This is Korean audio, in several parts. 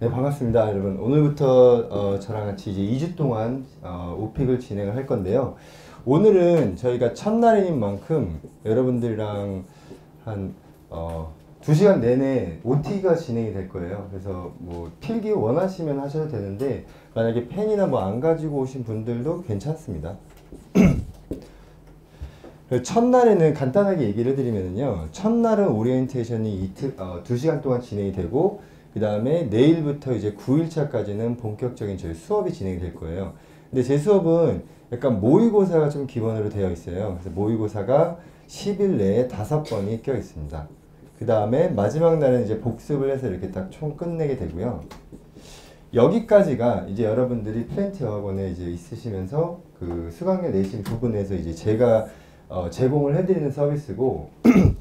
네, 반갑습니다, 여러분. 오늘부터 저랑 같이 이제 2주 동안 오픽을 진행을 할 건데요. 오늘은 저희가 첫날인 만큼 여러분들이랑 한 2시간 내내 OT가 진행이 될 거예요. 그래서 뭐 필기 원하시면 하셔도 되는데 만약에 펜이나 뭐 안 가지고 오신 분들도 괜찮습니다. 첫날에는 간단하게 얘기를 해드리면요. 첫날은 오리엔테이션이 2시간 동안 진행이 되고, 그 다음에 내일부터 이제 9일차까지는 본격적인 저희 수업이 진행이 될 거예요. 근데 제 수업은 약간 모의고사가 좀 기본으로 되어 있어요. 그래서 모의고사가 10일 내에 5번이 껴 있습니다. 그 다음에 마지막 날은 이제 복습을 해서 이렇게 딱 총 끝내게 되고요. 여기까지가 이제 여러분들이 플랜트 어학원에 이제 있으시면서 그 수강료 내신 부분에서 이제 제가 제공을 해드리는 서비스고,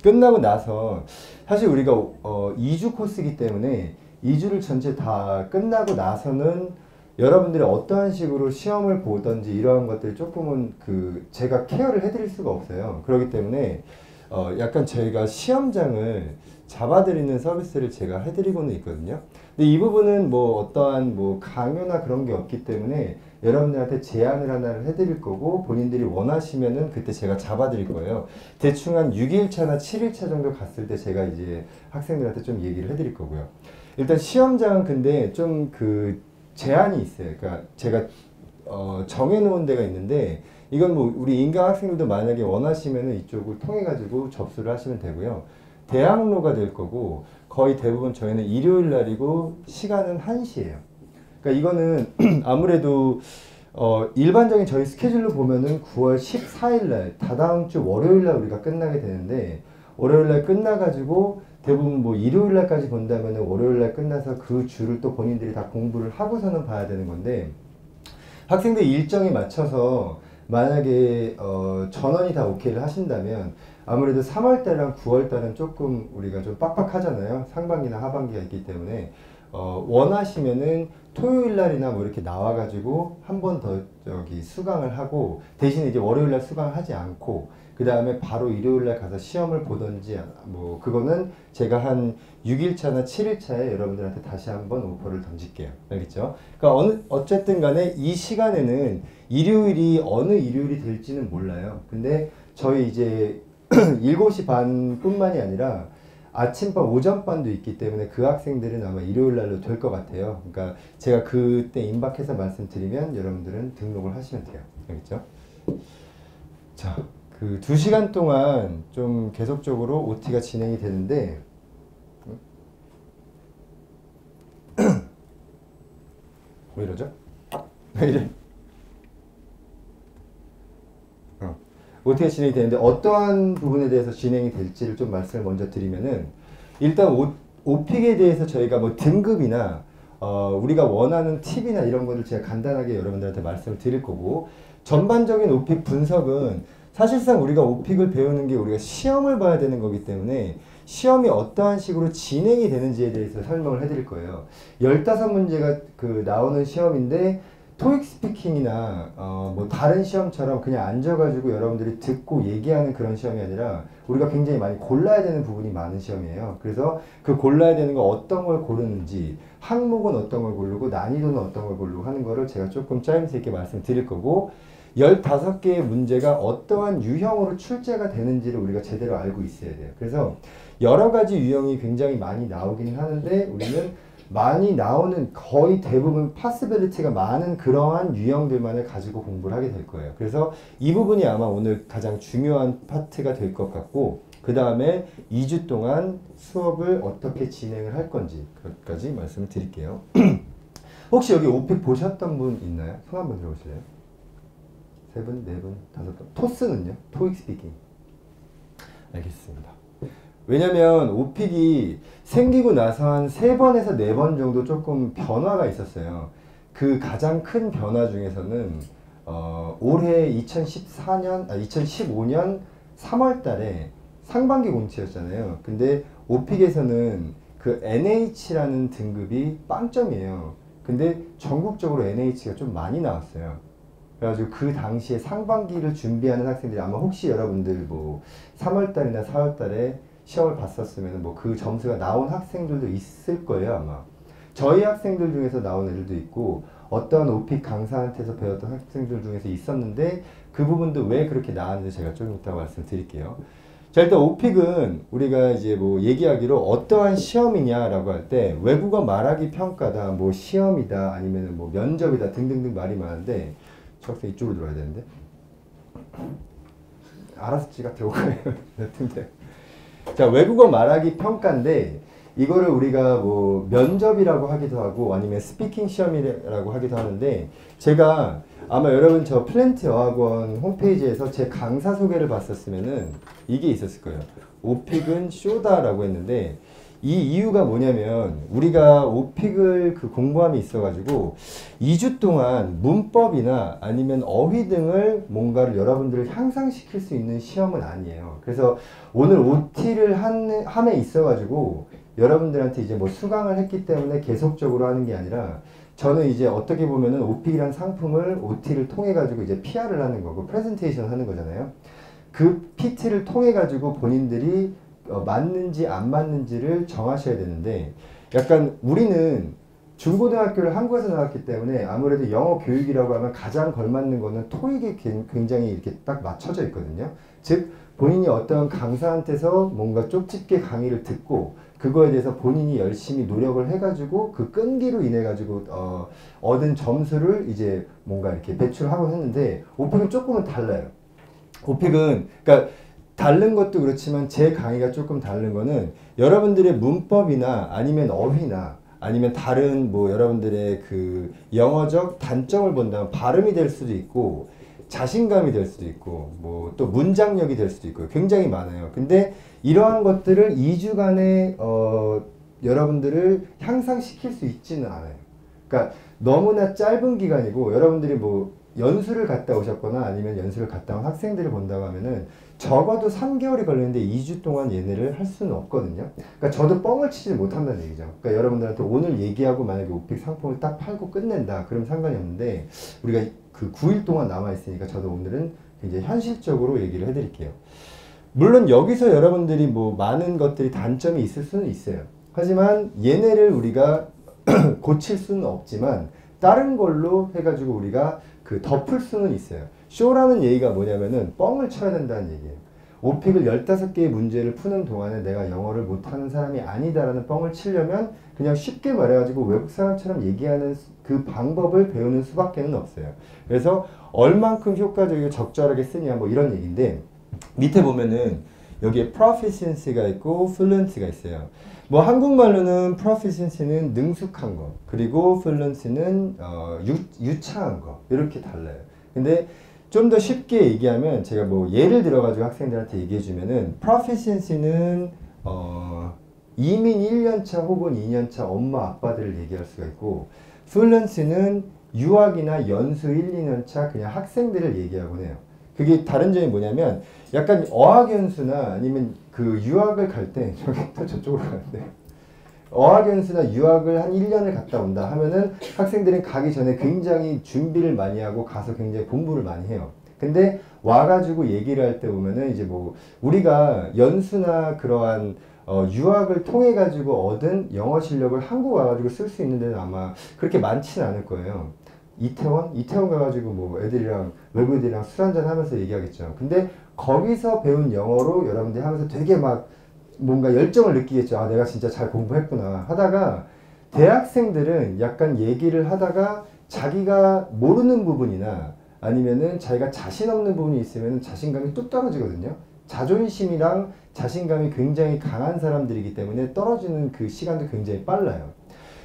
끝나고 나서 사실 우리가 2주 코스이기 때문에 2주를 전체 다 끝나고 나서는 여러분들이 어떠한 식으로 시험을 보던지 이러한 것들이 조금은 제가 케어를 해드릴 수가 없어요. 그렇기 때문에 약간 저희가 시험장을 잡아드리는 서비스를 제가 해드리고는 있거든요. 근데 이 부분은 뭐 어떠한 뭐 강요나 그런 게 없기 때문에 여러분들한테 제안을 하나를 해드릴 거고, 본인들이 원하시면은 그때 제가 잡아드릴 거예요. 대충 한 6일차나 7일차 정도 갔을 때 제가 이제 학생들한테 좀 얘기를 해드릴 거고요. 일단 시험장은 근데 좀 제한이 있어요. 그러니까 제가 정해놓은 데가 있는데, 이건 뭐 우리 인강 학생들도 만약에 원하시면은 이쪽을 통해 가지고 접수를 하시면 되고요. 대학로가 될 거고, 거의 대부분 저희는 일요일 날이고 시간은 1시예요. 그러니까 이거는 아무래도 일반적인 저희 스케줄로 보면은 9월 14일 날, 다다음 주 월요일 날 우리가 끝나게 되는데, 월요일 날 끝나가지고 대부분 뭐 일요일 날까지 본다면은 월요일 날 끝나서 그 주를 또 본인들이 다 공부를 하고서는 봐야 되는 건데, 학생들 일정에 맞춰서 만약에 전원이 다 오케이를 하신다면 아무래도 3월달이랑 9월달은 조금 우리가 좀 빡빡하잖아요. 상반기나 하반기가 있기 때문에 원하시면은 토요일 날이나 뭐 이렇게 나와가지고 한 번 더 수강을 하고, 대신에 이제 월요일 날 수강을 하지 않고 그 다음에 바로 일요일 날 가서 시험을 보던지, 뭐 그거는 제가 한 6일차나 7일차에 여러분들한테 다시 한번 오퍼를 던질게요. 알겠죠? 그러니까 어쨌든 간에 이 시간에는 일요일이 어느 일요일이 될지는 몰라요. 근데 저희 이제 7시 반 뿐만이 아니라 아침반, 오전반도 있기 때문에 그 학생들은 아마 일요일 날로 될 것 같아요. 그러니까 제가 그때 임박해서 말씀드리면 여러분들은 등록을 하시면 돼요. 알겠죠? 자, 2시간 동안 좀 계속적으로 OT가 진행이 되는데, 왜 이러죠? 왜 이래? OT가 진행이 되는데 어떠한 부분에 대해서 진행이 될지를 좀 말씀을 먼저 드리면은, 일단 오픽에 대해서 저희가 뭐 등급이나 우리가 원하는 팁이나 이런 것을 제가 간단하게 여러분들한테 말씀을 드릴 거고, 전반적인 오픽 분석은 사실상 우리가 오픽을 배우는 게 우리가 시험을 봐야 되는 거기 때문에 시험이 어떠한 식으로 진행이 되는지에 대해서 설명을 해드릴 거예요. 15문제가 나오는 시험인데, 토익 스피킹이나 뭐 다른 시험처럼 그냥 앉아가지고 여러분들이 듣고 얘기하는 그런 시험이 아니라 우리가 굉장히 많이 골라야 되는 부분이 많은 시험이에요. 그래서 그 골라야 되는 거 어떤 걸 고르는지, 항목은 어떤 걸 고르고 난이도는 어떤 걸 고르고 하는 거를 제가 조금 짜임새 있게 말씀드릴 거고, 15개의 문제가 어떠한 유형으로 출제가 되는지를 우리가 제대로 알고 있어야 돼요. 그래서 여러 가지 유형이 굉장히 많이 나오긴 하는데, 우리는 많이 나오는, 거의 대부분 파스빌리티가 많은 그러한 유형들만을 가지고 공부를 하게 될 거예요. 그래서 이 부분이 아마 오늘 가장 중요한 파트가 될 것 같고, 그 다음에 2주 동안 수업을 어떻게 진행을 할 건지 그것까지 말씀을 드릴게요. 혹시 여기 오픽 보셨던 분 있나요? 손 한번 들어보실래요? 3분, 4분, 5분. 토스는요? 토익 스피킹. 알겠습니다. 왜냐면 오픽이 생기고 나서 한 3번에서 4번 정도 조금 변화가 있었어요. 그 가장 큰 변화 중에서는 올해 2015년 3월 달에 상반기 공채였잖아요. 근데 오픽에서는 그 NH라는 등급이 빵점이에요. 근데 전국적으로 NH가 좀 많이 나왔어요. 그래가지고 그 당시에 상반기를 준비하는 학생들이, 아마 혹시 여러분들 뭐 3월달이나 4월달에 시험을 봤었으면 뭐 그 점수가 나온 학생들도 있을 거예요, 아마. 저희 학생들 중에서 나온 애들도 있고 어떤 오픽 강사한테서 배웠던 학생들 중에서 있었는데 그 부분도 왜 그렇게 나왔는지 제가 좀 이따 말씀드릴게요. 자, 일단 오픽은 우리가 이제 뭐 얘기하기로 어떠한 시험이냐라고 할 때 외국어 말하기 평가다, 뭐 시험이다, 아니면 뭐 면접이다 등등등 말이 많은데 저 학생 이쪽으로 들어와야 되는데 알아서 지가 들어가요. 근데 자, 외국어 말하기 평가인데 이거를 우리가 뭐 면접이라고 하기도 하고 아니면 스피킹 시험이라고 하기도 하는데 제가 아마 여러분 저 플랜트 어학원 홈페이지에서 제 강사 소개를 봤었으면은 이게 있었을 거예요. 오픽은 쇼다라고 했는데 이 이유가 뭐냐면 우리가 오픽을 그 공부함이 있어가지고 2주 동안 문법이나 아니면 어휘 등을 뭔가를 여러분들을 향상시킬 수 있는 시험은 아니에요. 그래서 오늘 OT를 함에 있어가지고 여러분들한테 이제 뭐 수강을 했기 때문에 계속적으로 하는 게 아니라 저는 이제 어떻게 보면은 오픽이란 상품을 OT를 통해 가지고 이제 PR을 하는 거고 프레젠테이션 하는 거잖아요. 그 PT를 통해 가지고 본인들이 맞는지 안 맞는지를 정하셔야 되는데 약간 우리는 중고등학교를 한국에서 나왔기 때문에 아무래도 영어 교육이라고 하면 가장 걸맞는 거는 토익에 굉장히 이렇게 딱 맞춰져 있거든요. 즉 본인이 어떤 강사한테서 뭔가 쪽집게 강의를 듣고 그거에 대해서 본인이 열심히 노력을 해가지고 그 끈기로 인해 가지고 얻은 점수를 이제 뭔가 이렇게 배출하고 했는데 오픽은 조금은 달라요. 오픽은 그러니까 다른 것도 그렇지만 제 강의가 조금 다른 거는 여러분들의 문법이나 아니면 어휘나 아니면 다른 뭐 여러분들의 그 영어적 단점을 본다면 발음이 될 수도 있고 자신감이 될 수도 있고 뭐 또 문장력이 될 수도 있고 굉장히 많아요. 근데 이러한 것들을 2주간에 여러분들을 향상시킬 수 있지는 않아요. 그러니까 너무나 짧은 기간이고 여러분들이 뭐 연수를 갔다 오셨거나 아니면 연수를 갔다 온 학생들을 본다고 하면은 적어도 3개월이 걸리는데 2주 동안 얘네를 할 수는 없거든요. 그러니까 저도 뻥을 치지 못한다는 얘기죠. 그러니까 여러분들한테 오늘 얘기하고 만약에 오픽 상품을 딱 팔고 끝낸다. 그럼 상관이 없는데 우리가 그 9일 동안 남아있으니까 저도 오늘은 굉장히 현실적으로 얘기를 해드릴게요. 물론 여기서 여러분들이 뭐 많은 것들이 단점이 있을 수는 있어요. 하지만 얘네를 우리가 고칠 수는 없지만 다른 걸로 해가지고 우리가 그 덮을 수는 있어요. 쇼라는 얘기가 뭐냐면은 뻥을 쳐야 된다는 얘기예요. 오픽을 15개의 문제를 푸는 동안에 내가 영어를 못하는 사람이 아니다라는 뻥을 치려면 그냥 쉽게 말해가지고 외국 사람처럼 얘기하는 그 방법을 배우는 수밖에는 없어요. 그래서 얼만큼 효과적이고 적절하게 쓰냐 뭐 이런 얘기인데 밑에 보면은 여기에 proficiency가 있고 fluency가 있어요. 뭐 한국말로는 proficiency는 능숙한 거 그리고 fluency는 유창한 거 이렇게 달라요. 근데 좀 더 쉽게 얘기하면 제가 뭐 예를 들어가지고 학생들한테 얘기해 주면은 proficiency는 이민 1년차 혹은 2년차 엄마 아빠들을 얘기할 수가 있고 fluency는 유학이나 연수 1, 2년차 그냥 학생들을 얘기하곤 해요. 그게 다른 점이 뭐냐면 약간 어학연수나 아니면 그 유학을 갈 때 저기 또 저쪽으로 가는데 어학연수나 유학을 한 1년을 갔다 온다 하면은 학생들은 가기 전에 굉장히 준비를 많이 하고 가서 굉장히 공부를 많이 해요. 근데 와가지고 얘기를 할 때 보면은 이제 뭐 우리가 연수나 그러한 유학을 통해 가지고 얻은 영어 실력을 한국 와가지고 쓸 수 있는 데는 아마 그렇게 많지는 않을 거예요. 이태원 가가지고 뭐 애들이랑 외국 애들이랑 술 한잔 하면서 얘기하겠죠. 근데 거기서 배운 영어로 여러분들이 하면서 되게 막 뭔가 열정을 느끼겠죠. 아, 내가 진짜 잘 공부했구나 하다가 대학생들은 약간 얘기를 하다가 자기가 모르는 부분이나 아니면은 자기가 자신 없는 부분이 있으면 자신감이 뚝 떨어지거든요. 자존심이랑 자신감이 굉장히 강한 사람들이기 때문에 떨어지는 그 시간도 굉장히 빨라요.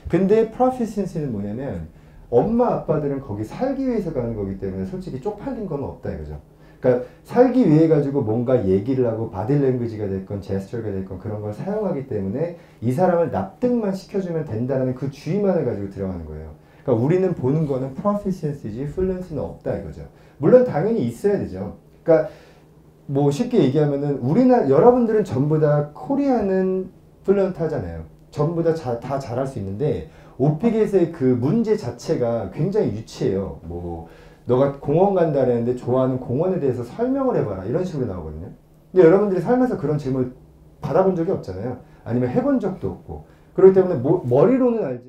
근데 proficiency는 뭐냐면 엄마 아빠들은 거기 살기 위해서 가는 거기 때문에 솔직히 쪽팔린 건 없다 이거죠. 그러니까 살기 위해 가지고 뭔가 얘기를 하고 바디랭귀지가 됐건 제스처가 됐건 그런 걸 사용하기 때문에 이 사람을 납득만 시켜주면 된다는 그 주의만을 가지고 들어가는 거예요. 그러니까 우리는 보는 거는 proficiency지 fluency는 없다 이거죠. 물론 당연히 있어야 되죠. 그러니까 뭐 쉽게 얘기하면은 우리나라 여러분들은 전부 다 코리아는 플루언트 하잖아요. 전부 다 잘할 수 있는데 오픽에서의 그 문제 자체가 굉장히 유치해요. 뭐 너가 공원 간다 그랬는데 좋아하는 공원에 대해서 설명을 해봐라 이런 식으로 나오거든요. 근데 여러분들이 살면서 그런 질문을 받아본 적이 없잖아요. 아니면 해본 적도 없고 그렇기 때문에 머리로는 알지